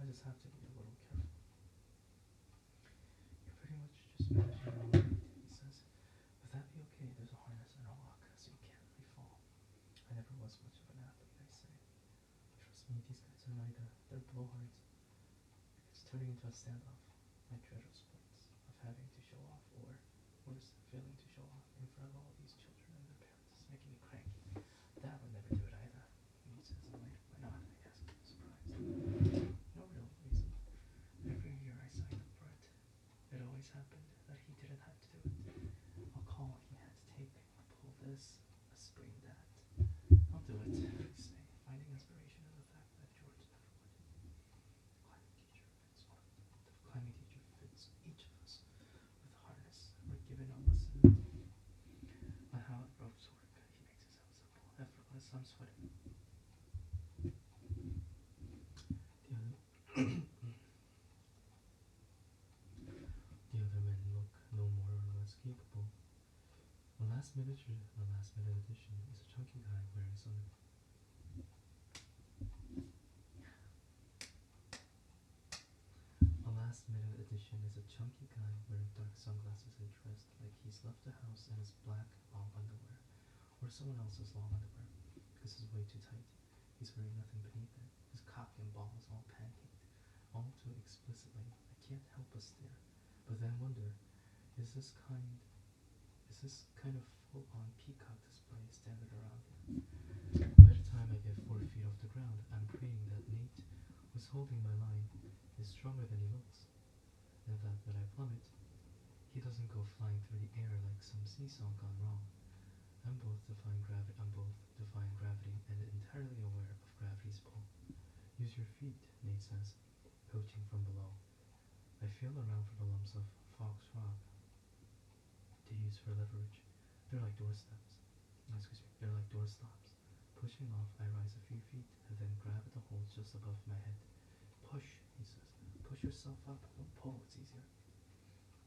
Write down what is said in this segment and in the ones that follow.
I just have to be a little careful. You're pretty much just managing your own fate, he says. Would that be okay? There's a harness and a lock, so you can't really fall. I never was much of an athlete, I say. Trust me, these guys are neither. They're blowhards. If it's turning into a standoff, my dread of sports, of having to show off, or worse, failing to show off in front of all these children and their parents is making me cranky. Dad would never do it either. He says, why not? I ask, surprised. No real reason. Every year I signed up for it. It always happened that he didn't have to do it. I'll call he had to take, pull this, a spring that. I'll do it, I say, finding inspiration in the fact that George never would. The climbing teacher fits each of us with a harness. We're given a lesson on how ropes work. He makes it sound simple, effortless. I'm sweating. The other The last minute edition is a chunky guy wearing some. A last minute edition is a chunky guy wearing dark sunglasses and dressed like he's left the house in his black long underwear, or someone else's long underwear, because it's way too tight. He's wearing nothing beneath it. His cock and balls all pancaked, all too explicitly. I can't help but stare, but then wonder, is this kind of full-on peacock display standard around here? By the time I get 4 feet off the ground, I'm praying that Nate, who's holding my line, is stronger than he looks, and that when I plummet, he doesn't go flying through the air like some seesaw gone wrong. I'm both defying gravity and entirely aware of gravity's pull. Use your feet, Nate says, coaching from below. I feel around for the lumps of fox rock to use for leverage. They're like they're like door stops. Pushing off, I rise a few feet and then grab at the hole just above my head. Push, he says. Push yourself up. Don't pull, it's easier.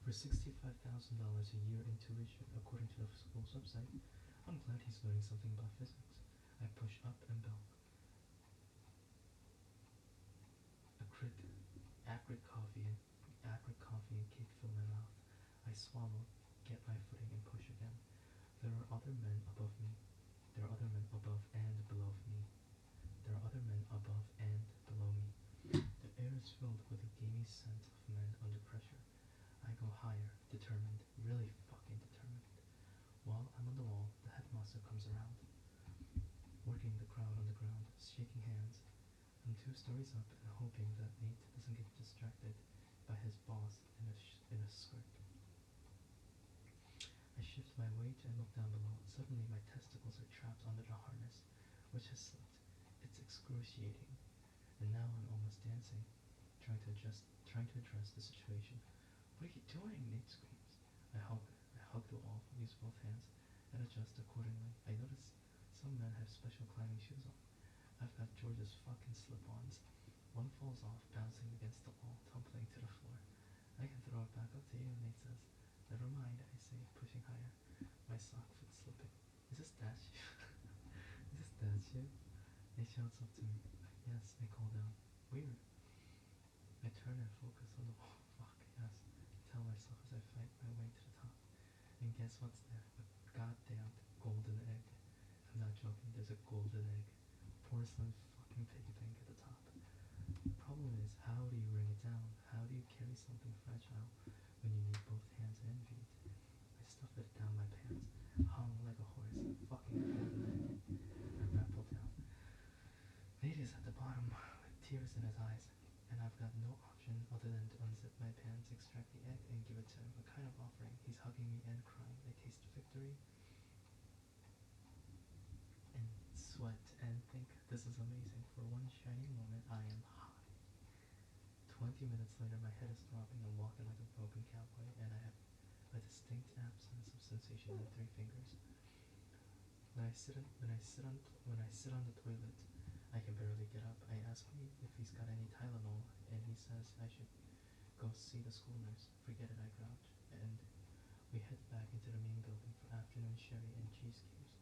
For $65,000 a year in tuition, according to the school's website, I'm glad he's learning something about physics. I push up and belch. Acrid coffee and cake fill my mouth. I swallow, get my footing, and push again. There are other men above me. There are other men above and below me. There are other men above and below me. The air is filled with a gamey scent of men under pressure. I go higher, determined, really fucking determined. While I'm on the wall, the headmaster comes around, working the crowd on the ground, shaking hands. I'm 2 stories up and hoping that Nate doesn't get distracted by his boss in a skirt. I shift my weight and look down below. Suddenly my testicles are trapped under the harness, which has slipped. It's excruciating. And now I'm almost dancing, trying to address the situation. What are you doing? Nate screams. I hug the wall, use both hands, and adjust accordingly. I notice some men have special climbing shoes on. I've got George's fucking slip-ons. One falls off, bouncing against the wall, tumbling to the floor. I can throw it back up to you, Nate says. Never mind, I say, pushing higher. My sock foot slipping. Is this that shit? Is this that shit? Nate shouts up to me. Yes, I call down. Weird. I turn and focus on the wall. Fuck, yes. I tell myself as I fight my way to the top. And guess what's there? A goddamn golden egg. I'm not joking, there's a golden egg. Porcelain fucking piggy bank at the top. The problem is, how do you bring it down? How do you carry something fragile when you need both hands and feet? I stuff it down my pants, hung like a horse, fucking golden egg. I rappel down. Nate is at the bottom, with tears in his eyes, and I've got no option other than to unzip my pants, extract the egg, and give it to him. A kind of offering. He's hugging me and crying. I taste victory and sweat and think, this is amazing. For one shining moment, I am high. 20 minutes later, my head is throbbing. I'm walking like a broken cowboy, and I have a distinct absence of sensation in 3 fingers. When I sit on the toilet, I can barely get up. I ask him if he's got any Tylenol, and he says I should go see the school nurse. Forget it, I grouch, and we head back into the main building for afternoon sherry and cheese cubes.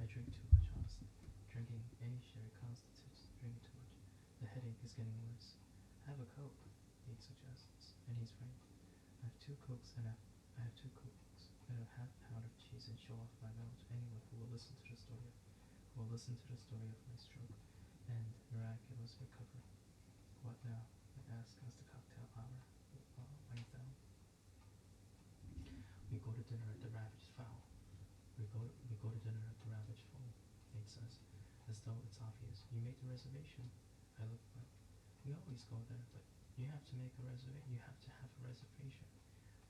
I drink too much, honestly. Drinking any sherry constitutes drinking too much. The headache is getting worse. Have a Coke, he suggests, and he's right. I have 2 Cokes and I have 2 Cokes and a half pound of cheese and show off my metal to anyone who will listen to the story of my stroke and miraculous recovery. What now? I ask as the cocktail hour winds down. We go to dinner at the Ravaged Fowl. We go to dinner at the Ravaged Fowl, Nate says, as though it's obvious. You made the reservation. I look blank. We always go there, but you have to make a reservation. You have to have a reservation.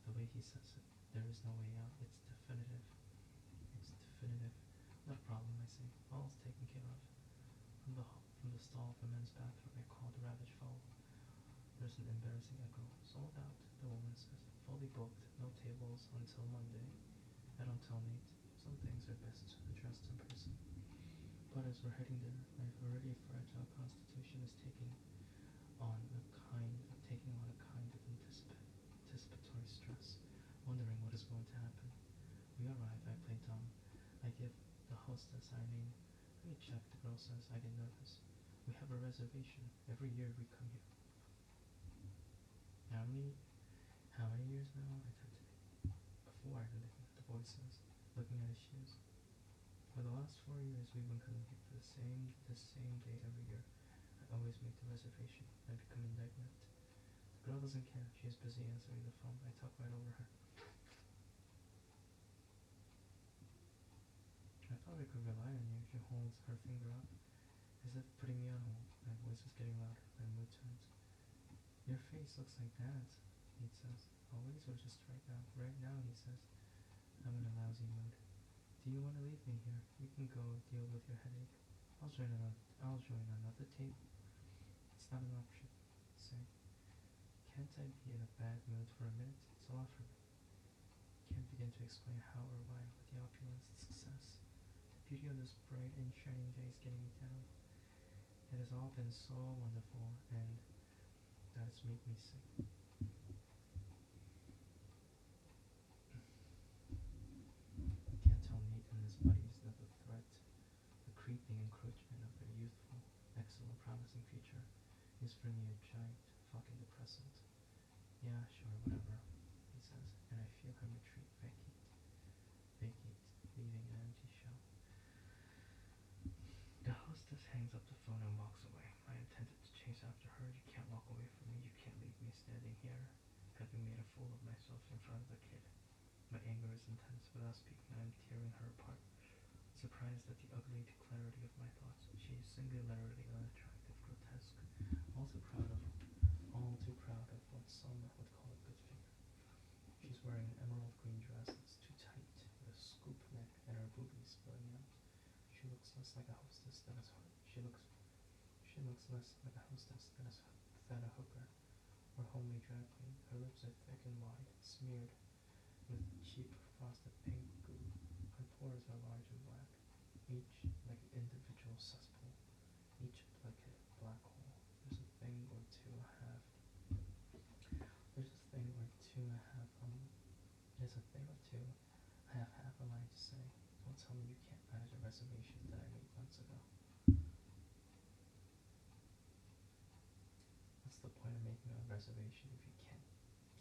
The way he says it, there is no way out. It's definitive. It's definitive. Not a problem, I say. All's taken care of. From the stall of the men's bathroom, I call the Ravaged Fowl. There's an embarrassing echo. Sold out, the woman says. Fully booked, no tables until Monday. I don't tell Nate. Some things are best addressed in person. But as we're heading there, my already fragile constitution is taking on a kind of anticipatory stress, wondering what is going to happen. We arrive, I play dumb. says. I get nervous. We have a reservation. Every year we come here. How many years now? I turned to 4, the boy says, looking at his shoes. For the last 4 years, we've been coming here for the same day every year. I always make the reservation. I become indignant. The girl doesn't care. She is busy answering the phone. I talk right over her. I thought I could rely on you. She holds her finger up, as if putting me on hold. My voice is getting louder. My mood turns. Your face looks like Dad's, he says. Always or just right now? Right now, he says. I'm in a lousy mood. Do you want to leave me here? You can go deal with your headache. I'll join another table. It's not an option. Say, can't I be in a bad mood for a minute? It's a lot for me. Can't begin to explain how or why, but the opulence, the success, the beauty of this bright and shining day is getting me down. It has all been so wonderful, and that has made me sick. Can't tell Nate and his buddies that the threat, the creeping encroachment of their youthful, excellent, promising future is for me a giant fucking depressant. Yeah, sure, whatever, he says, and I feel him retreat, vacate, leaving an empty shell. The hostess hangs up the phone and walks away. I intended to chase after her. You can't walk away from me. You can't leave me standing here, having made a fool of myself in front of the kid. My anger is intense. Without speaking, I am tearing her apart, surprised at the ugly clarity of my thoughts. She is singularly unattractive, grotesque, all too proud of what some would call a good figure. She's wearing an emerald green dress that's too tight, with a scoop neck and her boobies spilling out. She looks less like a hostess than a hooker or homely drag queen. Her lips are thick and wide, smeared with cheap frosted pink goo. Her pores are large and black, each like an individual cesspool, each like a black hole. There's a thing or two I have. Half a line to say. Don't tell me you can't manage a reservation that I made months ago. What's the point of making a reservation if you can't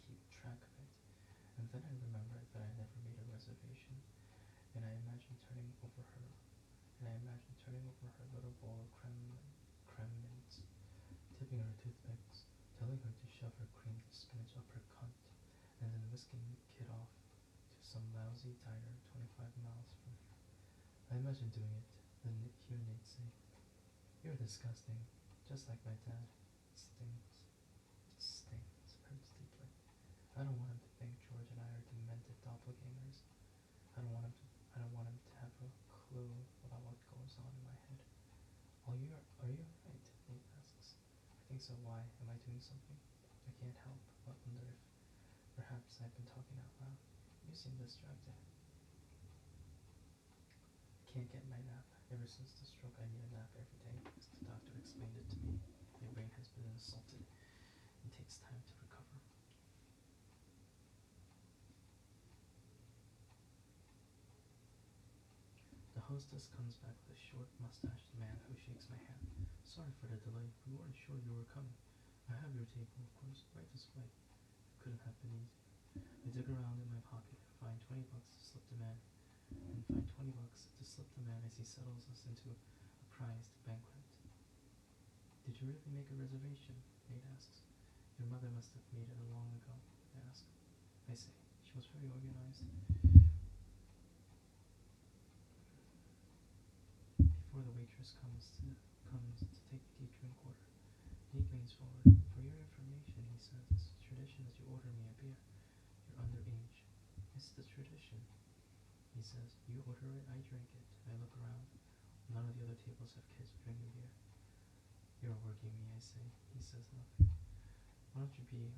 keep track of it? And then I remembered that I never made a reservation, and I imagined turning over her little bowl of creme mints, tipping her toothpicks, telling her to shove her creamed spinach up her cunt, and then whisking the kid off to some lousy diner 25 miles from here. I imagined doing it, then hear Nate say, "You're disgusting, just like my dad." It stings. It stings. Hurts deeply. I don't want him to think George and I are demented doppelgangers. I don't want him to have a clue about what goes on in my head. Are you alright? Nate asks. I think so. Why? Am I doing something? I can't help but wonder if perhaps I've been talking out loud. You seem distracted. I can't get my nap. Ever since the stroke, I need a nap every day, as the doctor explained it to me. My brain has been assaulted and takes time to recover. The hostess comes back with a short, mustached man who shakes my hand. Sorry for the delay. We weren't sure you were coming. I have your table, of course, right this way. It couldn't have been easy. I dig around in my pocket and find $20 to slip the man, as he settles us into a prized banquet. Did you really make a reservation? Nate asks. Your mother must have made it long ago, I ask. I say, she was very organized. Before the waitress comes to take the drink order, Nate leans forward. For your information, he says, it's a tradition that you order me a beer. You're underage. It's the tradition. He says, you order it, I drink it. I look around. None of the other tables have kids drinking beer. You're working me, I say. He says nothing. Why don't you be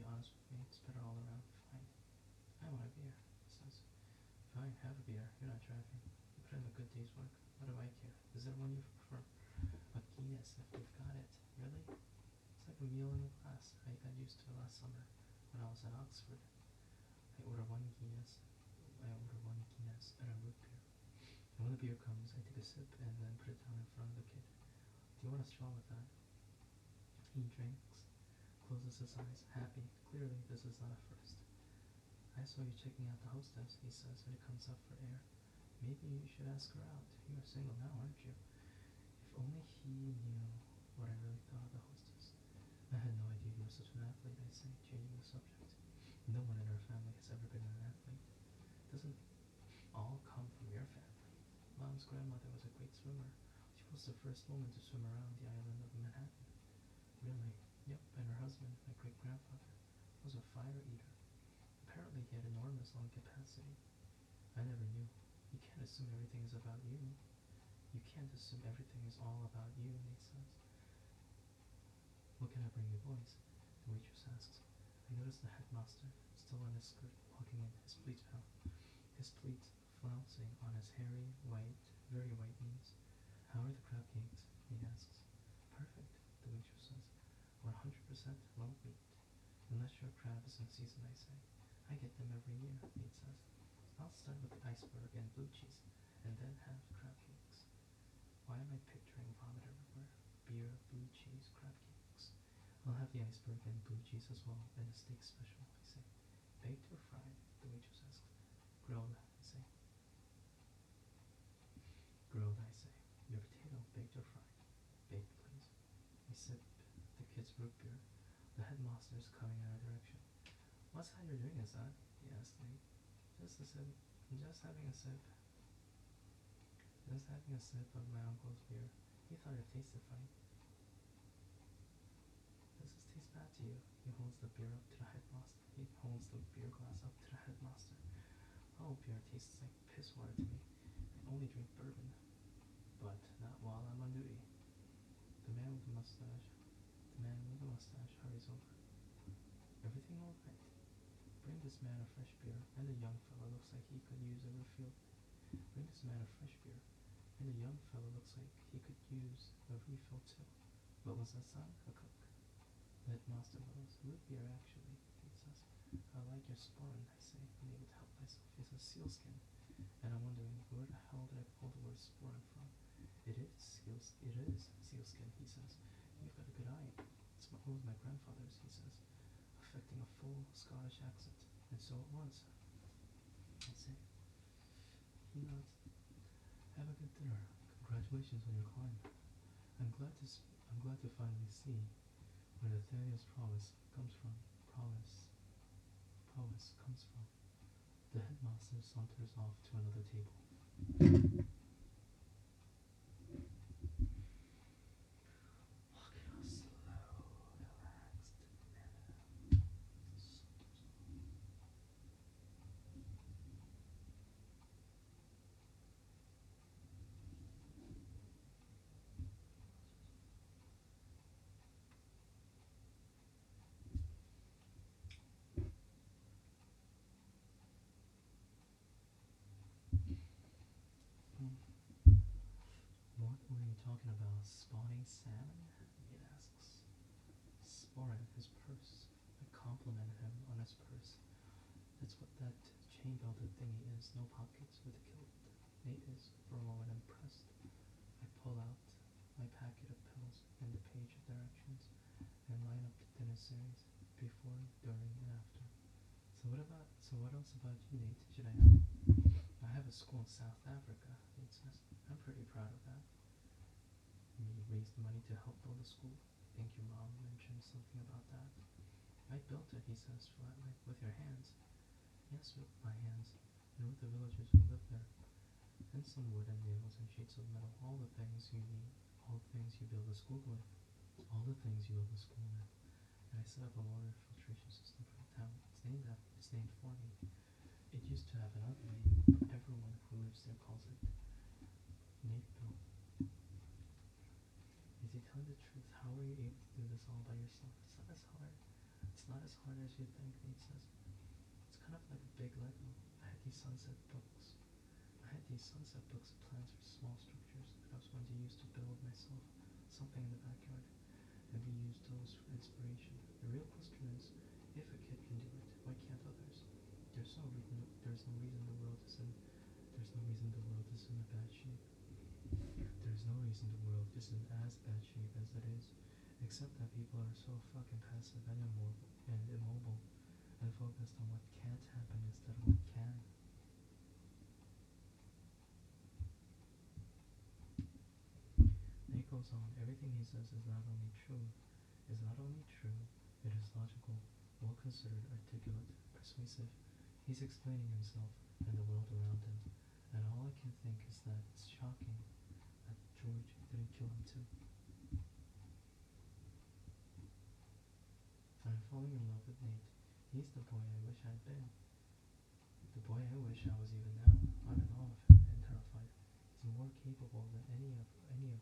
honest with me? It's better all around. Fine. I want a beer, he says. Fine, have a beer. You're not driving. You put in a good day's work. What do I care? Is there one you prefer? A Guinness, if we've got it. Really? It's like a meal in a glass. I got used to it last summer when I was at Oxford. I order one Guinness and a root beer. And when the beer comes, I take a sip and then put it down in front of the kid. Do you want a straw with that? He drinks, closes his eyes, happy. Clearly, this is not a first. I saw you checking out the hostess, he says when he comes up for air. Maybe you should ask her out. You are single now, aren't you? If only he knew what I really thought of the hostess. I had no idea you were such an athlete, I say, changing the subject. No one in our family has ever been an athlete. Doesn't all come from your family. Mom's grandmother was a great swimmer. She was the first woman to swim around the island of Manhattan. Really? Yep, and her husband, my great-grandfather, was a fire eater. Apparently he had enormous lung capacity. I never knew. You can't assume everything is about you. You can't assume everything is all about you, Nate says. What can I bring you boys? The waitress asks. I notice the headmaster, still on his skirt, walking in, his pleats flouncing on his hairy, white, very white knees. How are the crab cakes? Nate asks. Perfect, the waitress says. 100% lump meat. Unless your crab is in season, I say. I get them every year, Nate says. I'll start with the iceberg and blue cheese, and then have crab cakes. Why am I picturing vomit everywhere? Beer, blue cheese, crab cakes. I'll have the iceberg and blue cheese as well, and a steak special, I say. Baked or fried? The waitress asks. Grilled, I say. Grilled, I say. Your potato, baked or fried? Baked, please. I sip the kid's root beer. The headmaster is coming in our direction. What's that you're doing, is that? He asks Nate. Just a sip. Just having a sip. Just having a sip of my uncle's beer. He thought it tasted funny. Does this taste bad to you? He holds the beer up to the headmaster. He holds the beer glass up to the headmaster. Oh, beer tastes like piss water to me. I only drink bourbon. But not while I'm on duty. The man with the mustache hurries over. Everything all right? Bring this man a fresh beer, and the young fellow looks like he could use a refill. Bring this man a fresh beer, and the young fellow looks like he could use a refill too. What was that, son? A cook. The headmaster goes, root beer actually, he says. I like your sporran, I say, unable to help myself. He says sealskin, and I'm wondering where the hell did I pull the word sporran from? It is sealskin, he says. You've got a good eye. It's my grandfather's, he says, affecting a full Scottish accent. And so it was, I say. He nods. Have a good dinner. Congratulations on your climb. I'm glad to finally see where Nathaniel's prowess comes from. Prowess comes from. The headmaster saunters off to another table. Look at how slow, relaxed, and What were you talking about? Spawning salmon? It asks. Sporran, his purse. I complimented him on his purse. That's what that chain belted thingy is. No pockets with a kilt. Nate is, for a moment, impressed. I pull out my packet of pills and the page of directions and line up the dinner series before, during, and after. So what else about you, Nate, should I know? I have a school in South Africa, Nate says. I'm pretty proud of that. You raised money to help build a school. I think your mom mentioned something about that. I built it, he says flatly, with your hands. Yes, with my hands, and with the villagers who live there. And some wood and nails and sheets of metal, all the things you need, all the things you build a school with. All the things you build a school with. And I set up a water filtration system for the town. It's named for me. It used to have another name, but everyone who lives there calls it Napeville. Is he telling the truth? How are you able to do this all by yourself? It's not as hard. It's not as hard as you think, Nate says. It's kind of like a big Lego. I had these sunset books of plans for small structures that I was going to use to build myself something in the backyard, and we used those for inspiration. The real question is, if a kid can do it, why can't others? There's no reason the world isn't There's no reason the world is in a bad shape. There's no reason the world isn't as bad shape as it is, except that people are so fucking passive and immobile and focused on what can't happen instead of what can. And he goes on, everything he says is not only true, it is logical, well considered, articulate, persuasive. He's explaining himself and the world around him, and all I can think is that it's shocking that George didn't kill him too. I'm falling in love with Nate. He's the boy I wish I'd been. The boy I wish I was even now. I'm in awe of him and terrified. He's more capable than any of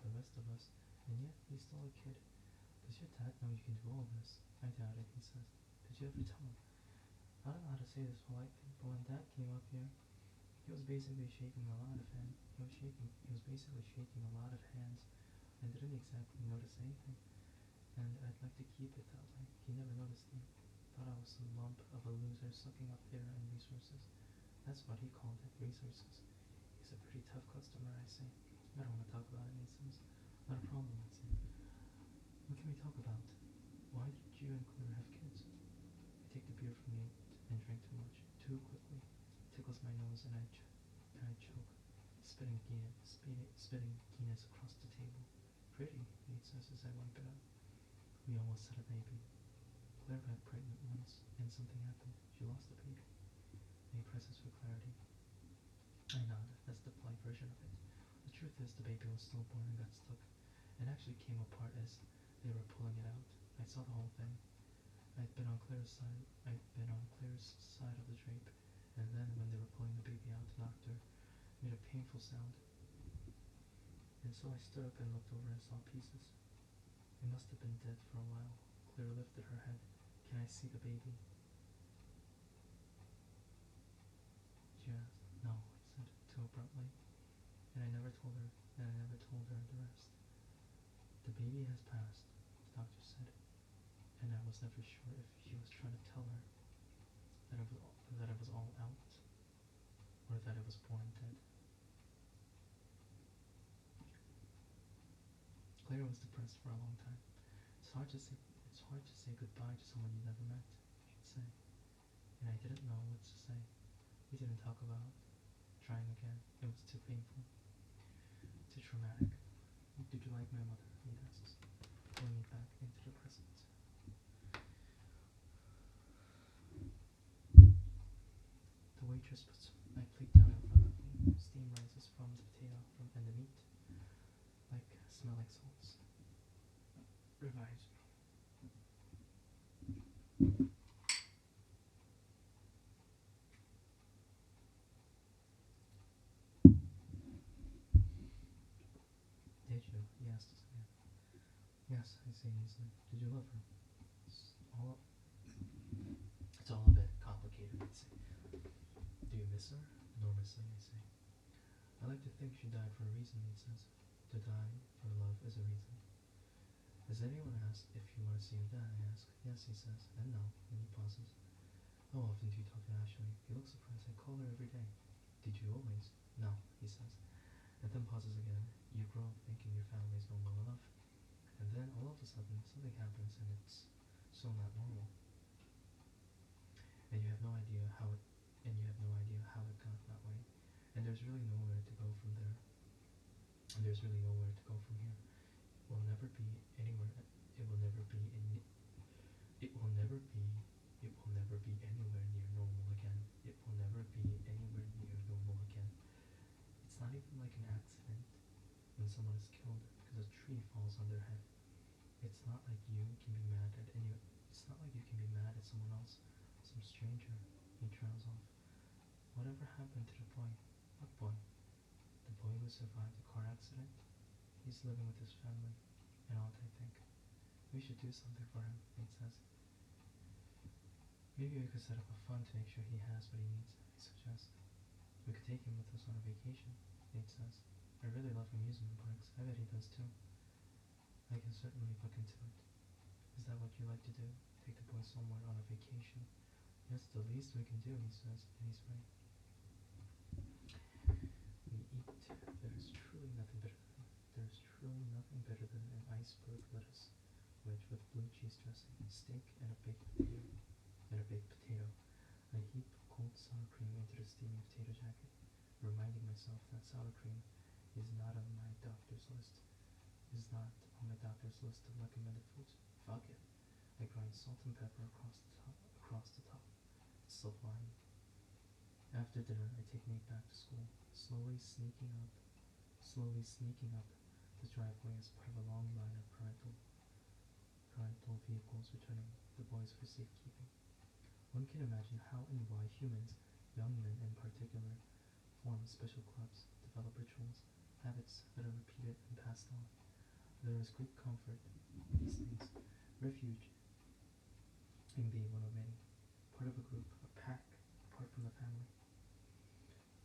the rest of us, and yet he's still a kid. Does your dad know you can do all this? I doubt it, he says. Did you ever tell him? I don't know how to say this politely, but when Dad came up here, he was basically shaking a lot of hands. He was basically shaking a lot of hands, and didn't exactly notice anything. And I'd like to keep it that way. He never noticed me. Thought I was some lump of a loser sucking up air and resources. That's what he called it, resources. He's a pretty tough customer, I say. I don't want to talk about it, he says. Not a problem, I say. What can we talk about? Why did you and Claire have kids? I take the beer from Nate and drink too much, too quickly. It tickles my nose and I choke, spitting Guinness across the table. Pretty, Nate says as I wipe it out. We almost had a baby. Claire got pregnant once, and something happened. She lost the baby. Nate presses for clarity. I nod. That's the polite version of it. The truth is, the baby was stillborn and got stuck, and actually came apart as they were pulling it out. I saw the whole thing. I'd been on Claire's side of the drape, and then when they were pulling the baby out, the doctor made a painful sound. And so I stood up and looked over and saw pieces. It must have been dead for a while. Claire lifted her head. Can I see the baby? She asked. No, I said, too abruptly. And I never told her the rest. The baby has passed, the doctor said, and I was never sure if he was trying to tell her that it was all out, or that it was born dead. Claire was depressed for a long time. It's hard to say goodbye to someone you never met, she'd say. And I didn't know what to say. We didn't talk about trying again. It was too painful. Too traumatic. Did you like my mother? He asks, pulling me back into the present. The waitress puts my plate down in front of me. Steam rises from the potato and the meat, like smelling salts. Revives me. Did you? He asks again. Yes, I say easily. Did you love her? It's all a bit complicated, I say. Do you miss her? Enormously, I say. I like to think she died for a reason, he says. To die for love is a reason. Has anyone asked if you want to see your dad? I ask. Yes, he says, and no, and he pauses. How often do you talk to Ashley? He looks surprised. I call her every day. Did you always? No, he says, and then pauses again. You grow up thinking your family is normal enough, and then all of a sudden something happens and it's so not normal. And you have no idea how it got that way. And there's really nowhere to go from there. And there's really nowhere to go from here. It will never be anywhere. It will never be in. It will never be. It will never be anywhere near normal again. It will never be anywhere near normal again. It's not even like an accident when someone is killed because a tree falls on their head. It's not like you can be mad at any. It's not like you can be mad at someone else, some stranger. He trails off. Whatever happened to the boy? What boy? The boy who survived the car accident? He's living with his family, and all I think. We should do something for him, Nate says. Maybe we could set up a fund to make sure he has what he needs, I suggest. We could take him with us on a vacation, Nate says. I really love amusement parks. I bet he does too. I can certainly look into it. Is that what you like to do? Take the boy somewhere on a vacation? That's the least we can do, he says, and he's right. eat. There is truly nothing better than an iceberg lettuce wedge with blue cheese dressing, steak, and a baked potato. I heap cold sour cream into the steaming potato jacket, reminding myself that sour cream is not on my doctor's list. Is not on my doctor's list of recommended foods. Fuck it. I grind salt and pepper across the top. Sublime. After dinner, I take Nate back to school, slowly sneaking up the driveway as part of a long line of parental vehicles returning the boys for safekeeping. One can imagine how and why humans, young men in particular, form special clubs, develop rituals, habits that are repeated and passed on. There is great comfort in these things, refuge in being one of many, part of a group, a pack, apart from the family.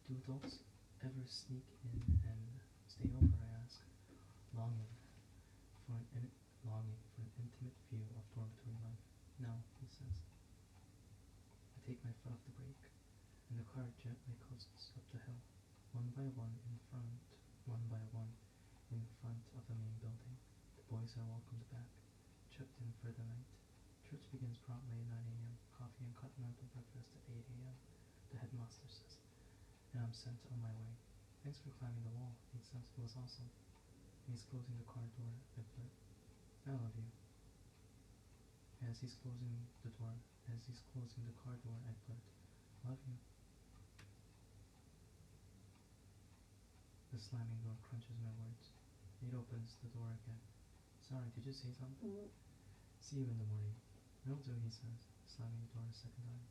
Do adults ever sneak in and stay over, I ask, longing longing for an intimate view of dormitory life. No, he says. I take my foot off the brake, and the car gently coasts up the hill, one by one in front of the main building. The boys are welcomed back, checked in for the night. Church begins promptly at 9 a.m., coffee and continental breakfast at 8 a.m., the headmaster says, and I'm sent on my way. Thanks for climbing the wall, he says. It was awesome. He's closing the car door. I blurt, I love you. As he's closing the car door, I blurt, love you. The slamming door crunches my words. Nate opens the door again. Sorry, did you say something? See you in the morning. Will do, he says, slamming the door a second time.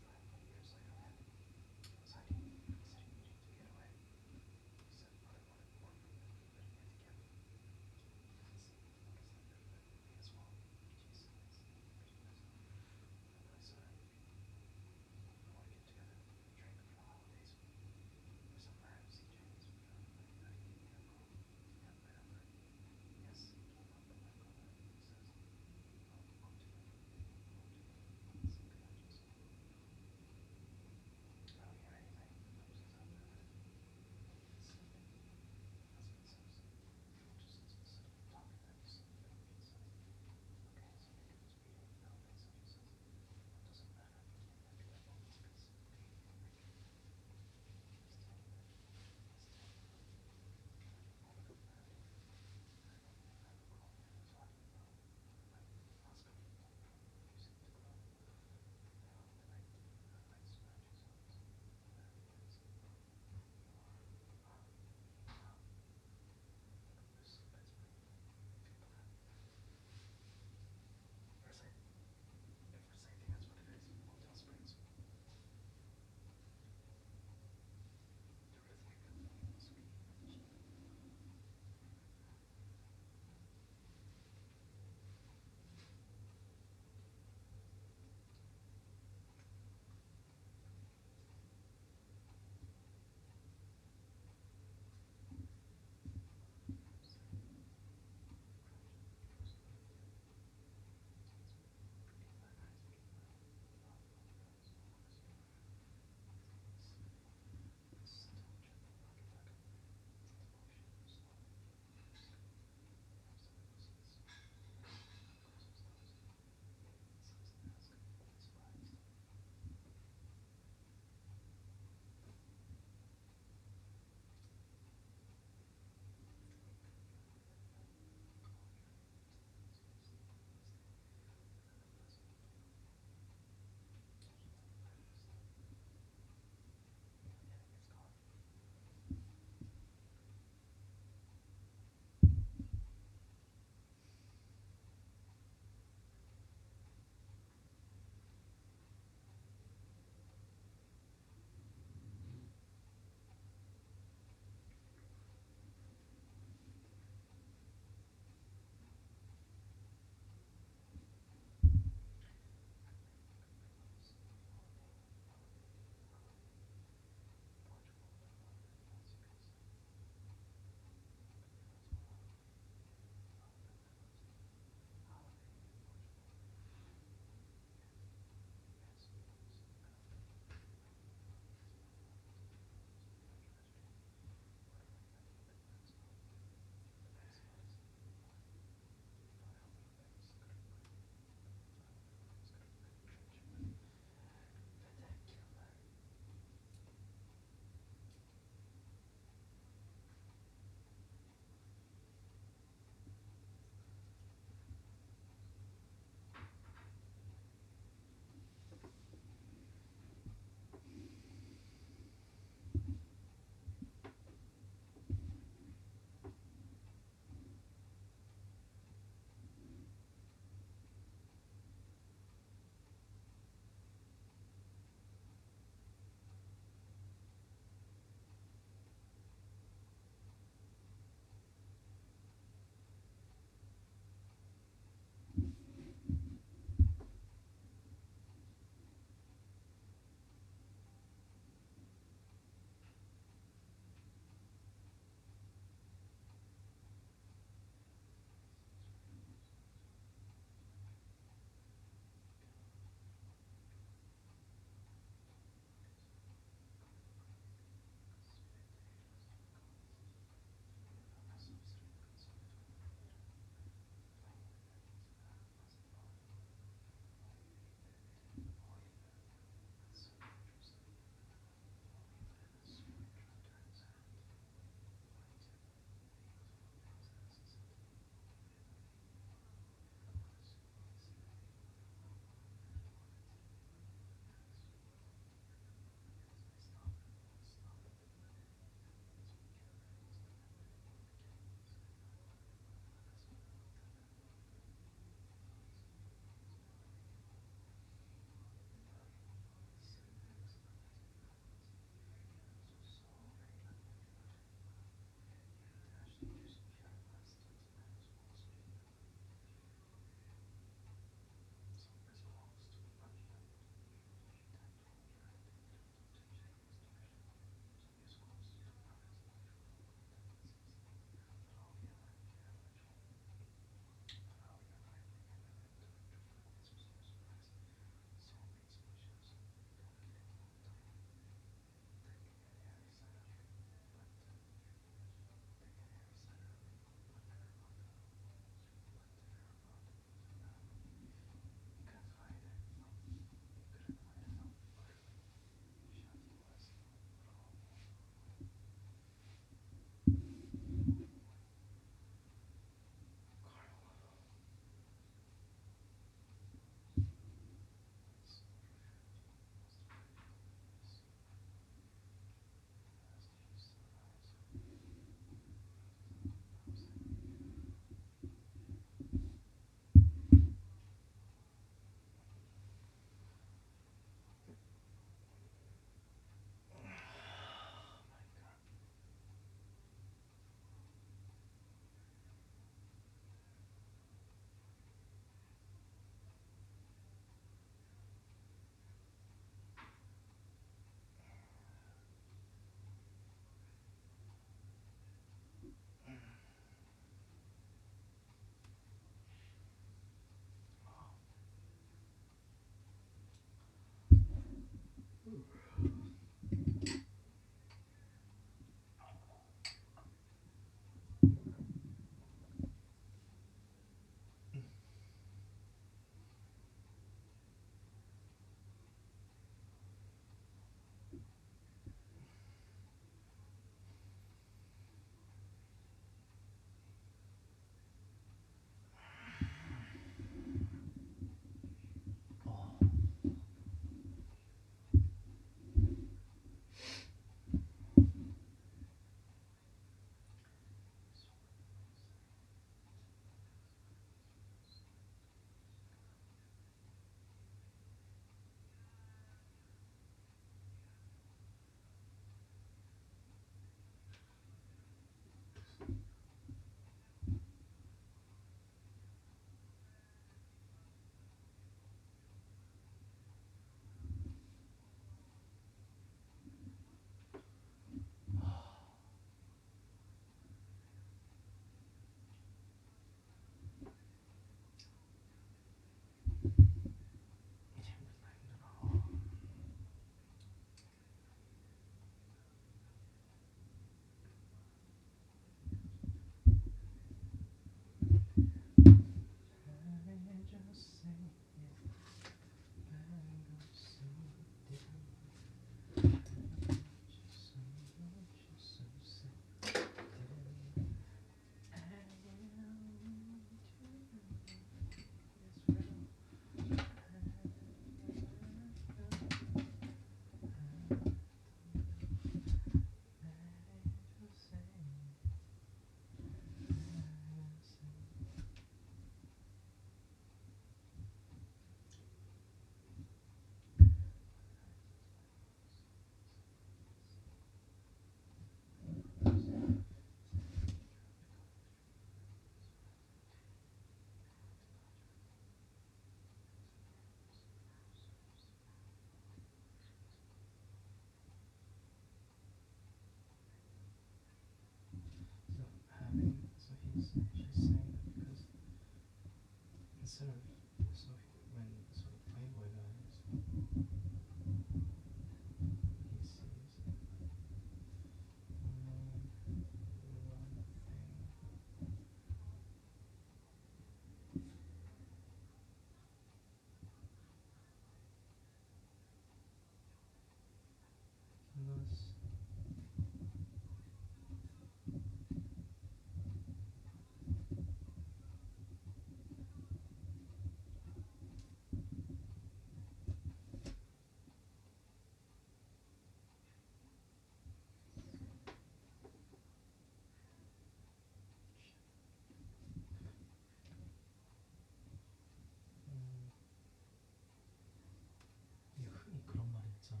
있잖아.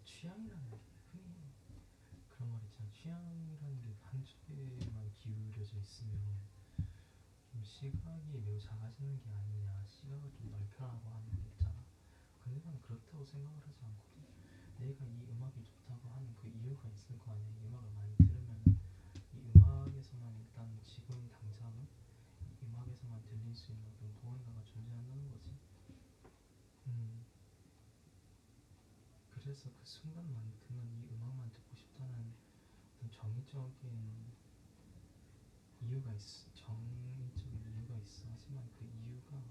취향이라는 흔히 그런 말 있잖아. 취향이라는 게 한쪽에만 기울여져 있으면 좀 시각이 매우 작아지는 게 아니냐, 시각을 좀 넓혀라고 하는 게 있잖아. 근데 난 그렇다고 생각을 하지 않거든. 내가 이 음악이 좋다고 하는 그 이유가 있을 거 아니야. 이 음악을 많이 들으면 이 음악에서만 일단 지금 당장은 이 음악에서만 들릴 수 있는 어떤 무언가가 존재한다는 거지. 음, 그래서 그 순간만큼은 이 음악만 듣고 싶다는 어떤 정의적인 이유가 있어. 정의적인 이유가 있어. 하지만 그 이유가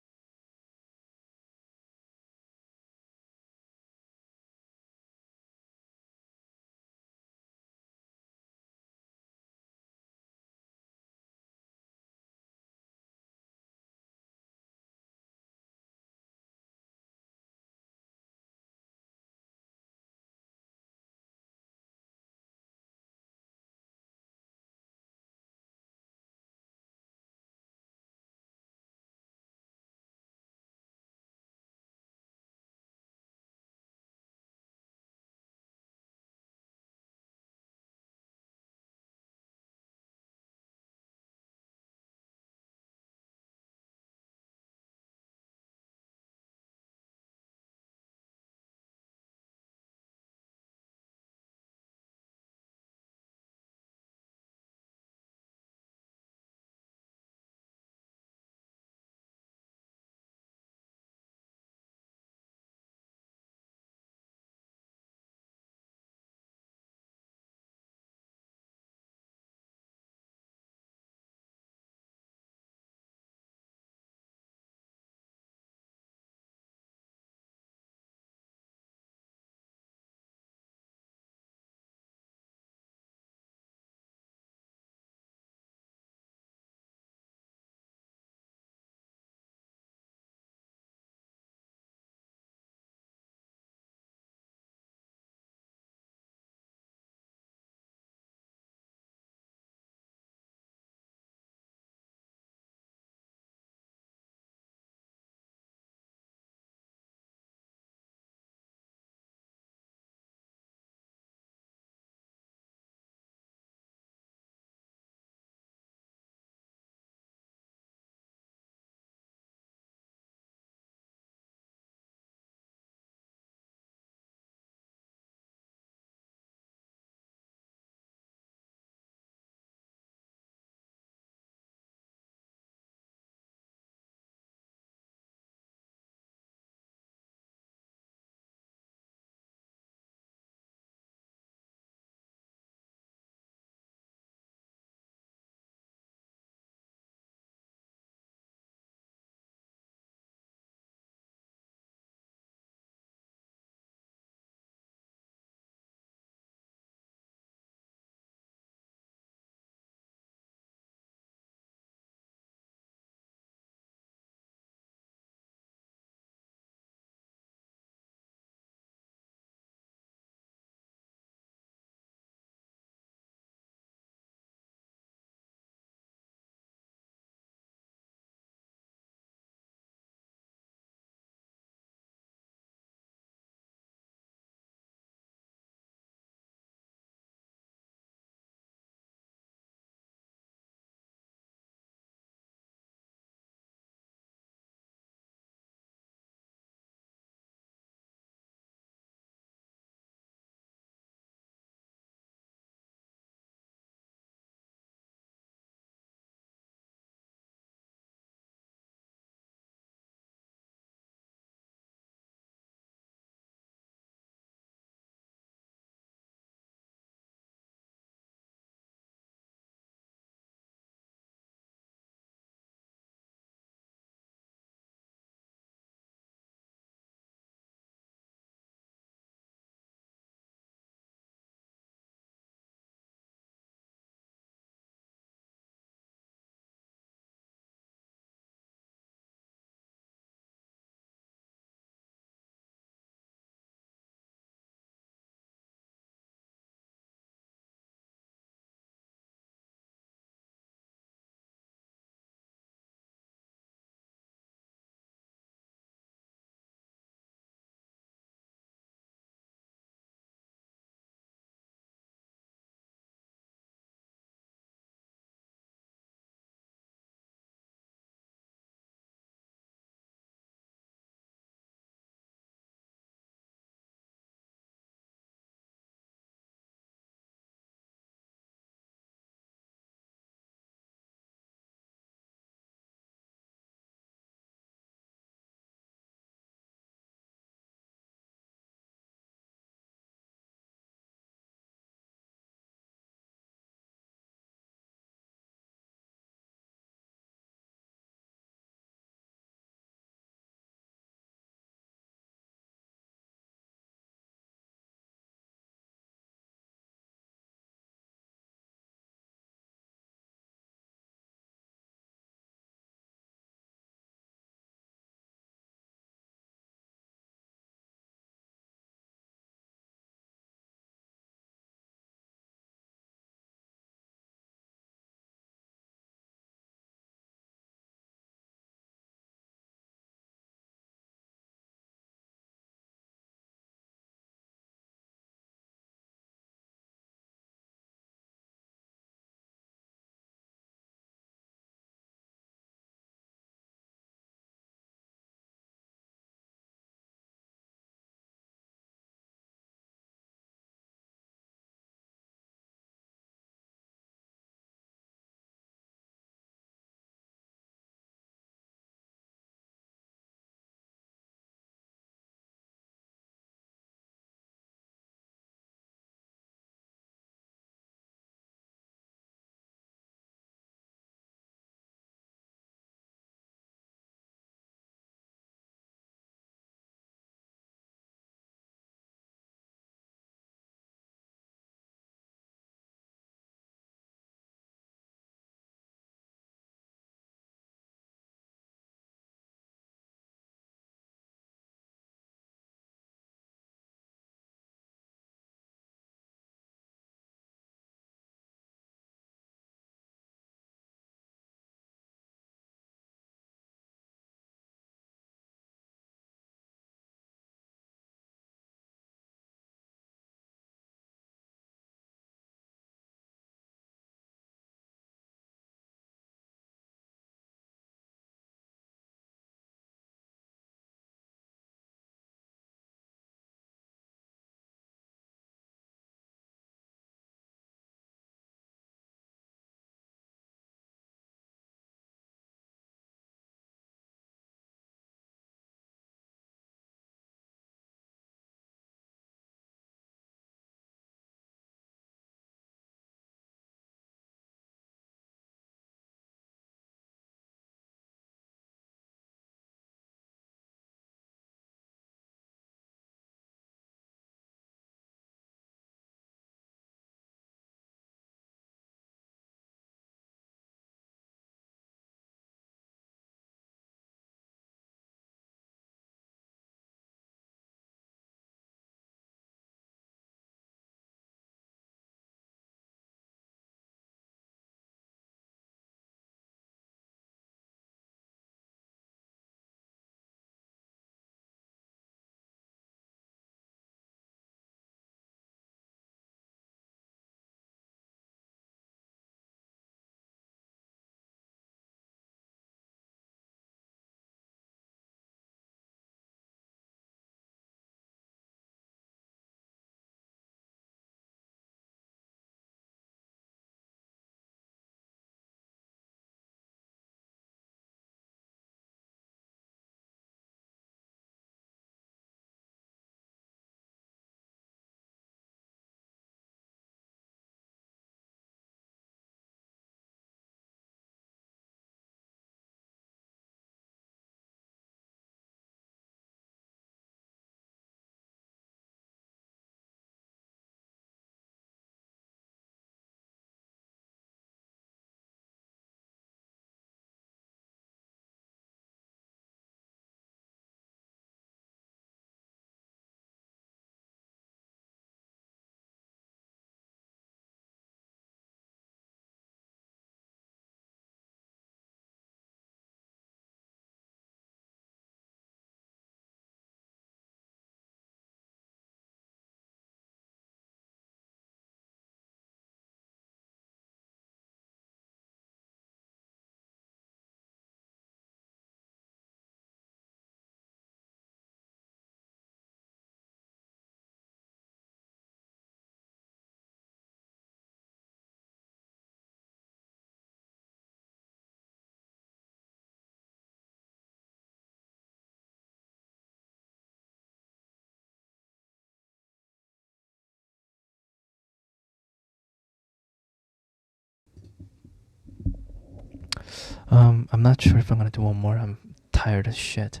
I'm not sure if I'm gonna do one more. I'm tired as shit.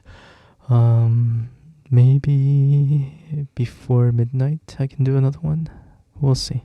Maybe before midnight I can do another one. We'll see.